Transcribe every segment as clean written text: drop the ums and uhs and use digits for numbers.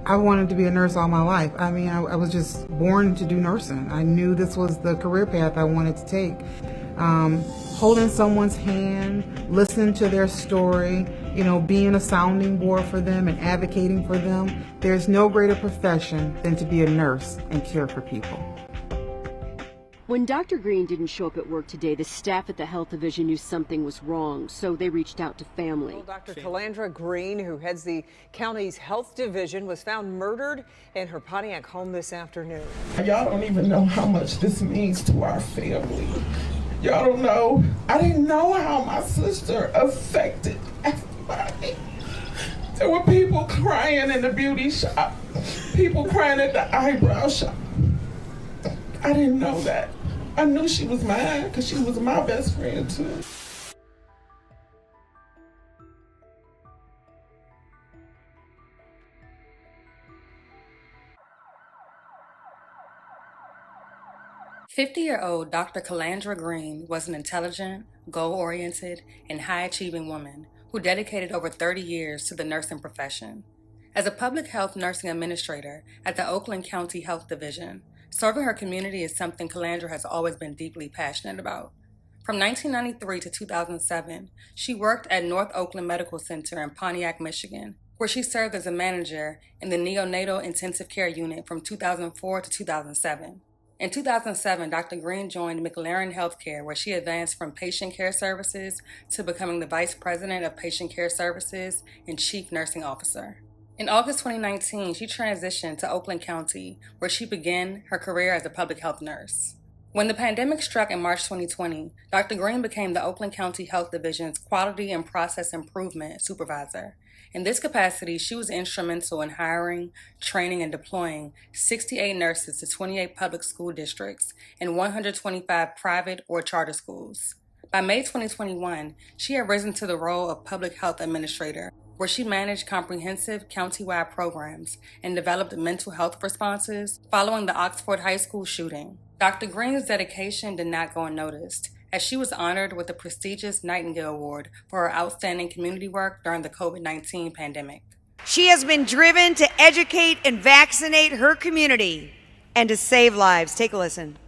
I wanted to be a nurse all my life. I mean, I was just born to do nursing. I knew this was the career path I wanted to take. Holding someone's hand, listening to their story, being a sounding board for them and advocating for them. There's no greater profession than to be a nurse and care for people. When Dr. Green didn't show up at work today, the staff at the health division knew something was wrong, so they reached out to family. Well, Dr. Calandra Green, who heads the county's health division, was found murdered in her Pontiac home this afternoon. Y'all don't even know how much this means to our family. Y'all don't know. I didn't know how my sister affected everybody. There were people crying in the beauty shop, people crying at the eyebrow shop. I didn't know that. I knew she was mine because she was my best friend too. "50-year-old Dr. Calandra Green was an intelligent, goal-oriented, and high-achieving woman who dedicated over 30 years to the nursing profession. As a public health nursing administrator at the Oakland County Health Division, serving her community is something Calandra has always been deeply passionate about. From 1993 to 2007, she worked at North Oakland Medical Center in Pontiac, Michigan, where she served as a manager in the neonatal intensive care unit from 2004 to 2007. In 2007, Dr. Green joined McLaren Healthcare, where she advanced from patient care services to becoming the vice president of patient care services and chief nursing officer. In August 2019, she transitioned to Oakland County, where she began her career as a public health nurse. When the pandemic struck in March 2020, Dr. Green became the Oakland County Health Division's Quality and Process Improvement Supervisor. In this capacity, she was instrumental in hiring, training, and deploying 68 nurses to 28 public school districts and 125 private or charter schools. By May 2021, she had risen to the role of Public Health Administrator, where she managed comprehensive countywide programs and developed mental health responses following the Oxford High School shooting. Dr. Green's dedication did not go unnoticed, as she was honored with the prestigious Nightingale Award for her outstanding community work during the COVID-19 pandemic. She has been driven to educate and vaccinate her community and to save lives. Take a listen.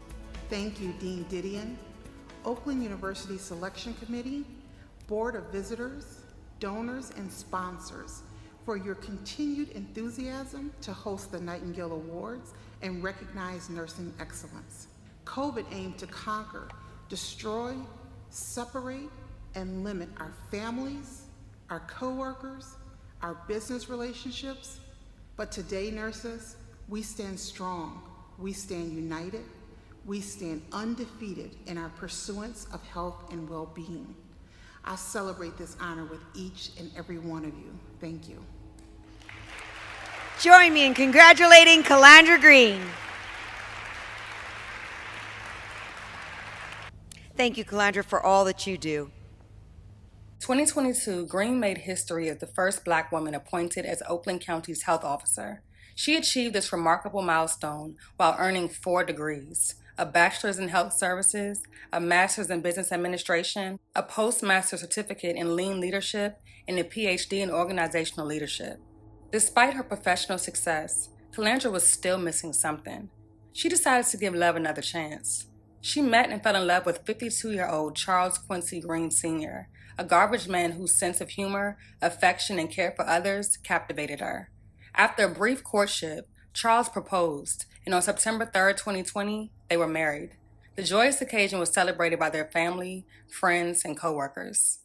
Thank you, Dean Didion, Oakland University Selection Committee, Board of Visitors, donors, and sponsors for your continued enthusiasm to host the Nightingale Awards and recognize nursing excellence. COVID aimed to conquer, destroy, separate, and limit our families, our coworkers, our business relationships. But today, nurses, we stand strong, we stand united, we stand undefeated in our pursuance of health and well-being. I celebrate this honor with each and every one of you. Thank you. Join me in congratulating Calandra Green. Thank you, Calandra, for all that you do. 2022, Green made history as the first Black woman appointed as Oakland County's health officer. She achieved this remarkable milestone while earning 4 degrees: a bachelor's in health services, a master's in business administration, a postmaster's certificate in lean leadership, and a PhD in organizational leadership. Despite her professional success, Calandra was still missing something. She decided to give love another chance. She met and fell in love with 52-year-old Charles Quincy Green Sr., a garbage man whose sense of humor, affection, and care for others captivated her. After a brief courtship, Charles proposed, and on September 3, 2020, they were married. The joyous occasion was celebrated by their family, friends, and coworkers.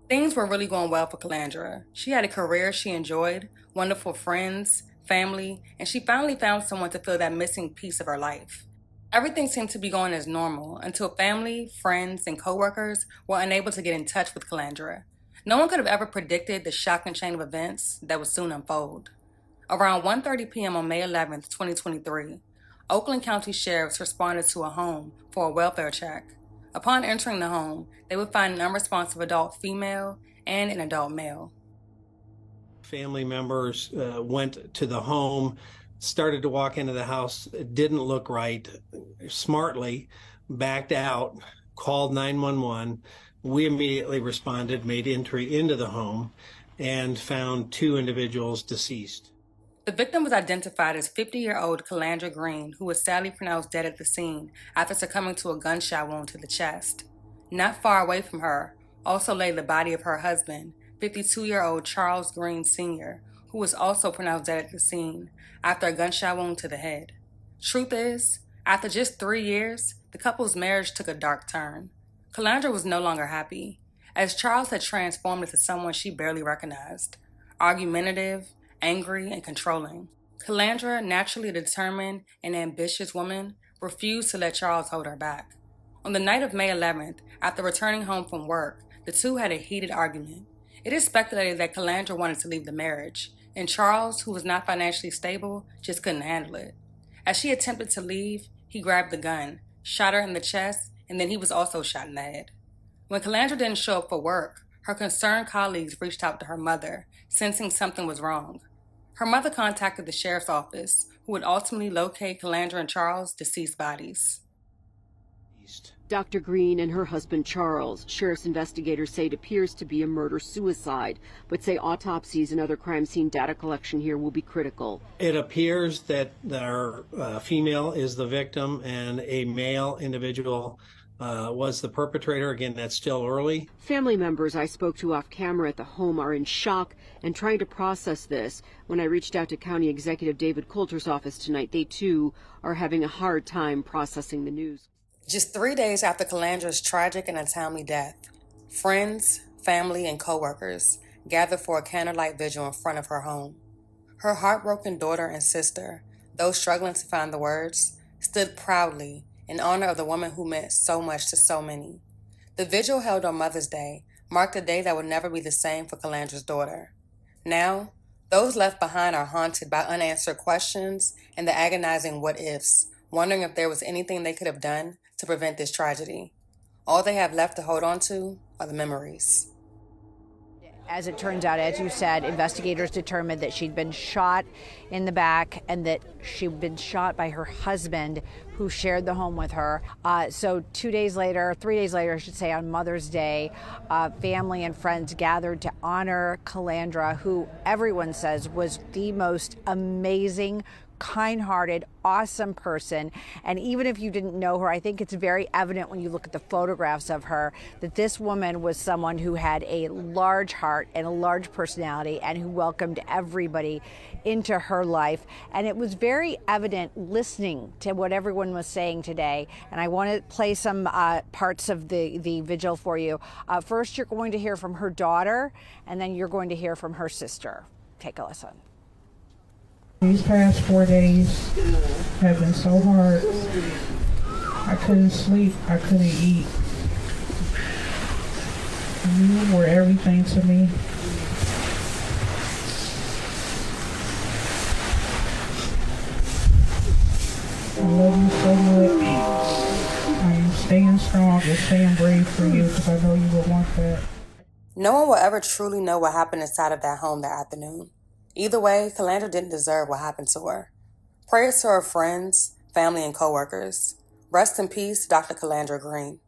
Things were really going well for Calandra. She had a career she enjoyed, wonderful friends, family, and she finally found someone to fill that missing piece of her life. Everything seemed to be going as normal until family, friends, and coworkers were unable to get in touch with Calandra. No one could have ever predicted the shocking chain of events that would soon unfold. Around 1:30 p.m. on May 11th, 2023, Oakland County sheriffs responded to a home for a welfare check. Upon entering the home, they would find an unresponsive adult female and an adult male. Family members went to the home, started to walk into the house. It didn't look right. Smartly backed out, called 911. We immediately responded, made entry into the home, and found 2 individuals deceased. The victim was identified as 50-year-old Calandra Green, who was sadly pronounced dead at the scene after succumbing to a gunshot wound to the chest. Not far away from her also lay the body of her husband, 52-year-old Charles Green Sr., who was also pronounced dead at the scene after a gunshot wound to the head. Truth is, after just 3 years, the couple's marriage took a dark turn. Calandra was no longer happy, as Charles had transformed into someone she barely recognized, argumentative, angry, and controlling. Calandra, naturally a determined and ambitious woman, refused to let Charles hold her back. On the night of May 11th, after returning home from work, the two had a heated argument. It is speculated that Calandra wanted to leave the marriage, and Charles, who was not financially stable, just couldn't handle it. As she attempted to leave, he grabbed the gun, shot her in the chest, and then he was also shot in the head. When Calandra didn't show up for work, her concerned colleagues reached out to her mother, sensing something was wrong. Her mother contacted the sheriff's office, who would ultimately locate Calandra and Charles' deceased bodies. Dr. Green and her husband Charles. Sheriff's investigators say it appears to be a murder-suicide, but say autopsies and other crime scene data collection here will be critical. It appears that our female is the victim and a male individual was the perpetrator. Again, that's still early. Family members I spoke to off camera at the home are in shock and trying to process this. When I reached out to County Executive David Coulter's office tonight, they too are having a hard time processing the news. Just 3 days after Calandra's tragic and untimely death, friends, family, and co-workers gathered for a candlelight vigil in front of her home. Her heartbroken daughter and sister, those struggling to find the words, stood proudly in honor of the woman who meant so much to so many. The vigil held on Mother's Day marked a day that would never be the same for Calandra's daughter. Now, those left behind are haunted by unanswered questions and the agonizing what-ifs, wondering if there was anything they could have done to prevent this tragedy. All they have left to hold on to are the memories. As it turns out, as you said, investigators determined that she'd been shot in the back and that she'd been shot by her husband, who shared the home with her. So 3 days later, I should say, on Mother's Day, family and friends gathered to honor Calandra, who everyone says was the most amazing, kind-hearted, awesome person. And even if you didn't know her, I think it's very evident when you look at the photographs of her that this woman was someone who had a large heart and a large personality and who welcomed everybody into her life. And it was very evident listening to what everyone was saying today. And I want to play some parts of the vigil for you. First, you're going to hear from her daughter, and then you're going to hear from her sister. Take a listen. These past 4 days have been so hard. I couldn't sleep. I couldn't eat. You were everything to me. I love you so much. I am staying strong and staying brave for you because I know you will want that. No one will ever truly know what happened inside of that home that afternoon. Either way, Calandra didn't deserve what happened to her. Prayers to her friends, family, and co-workers. Rest in peace, Dr. Calandra Green.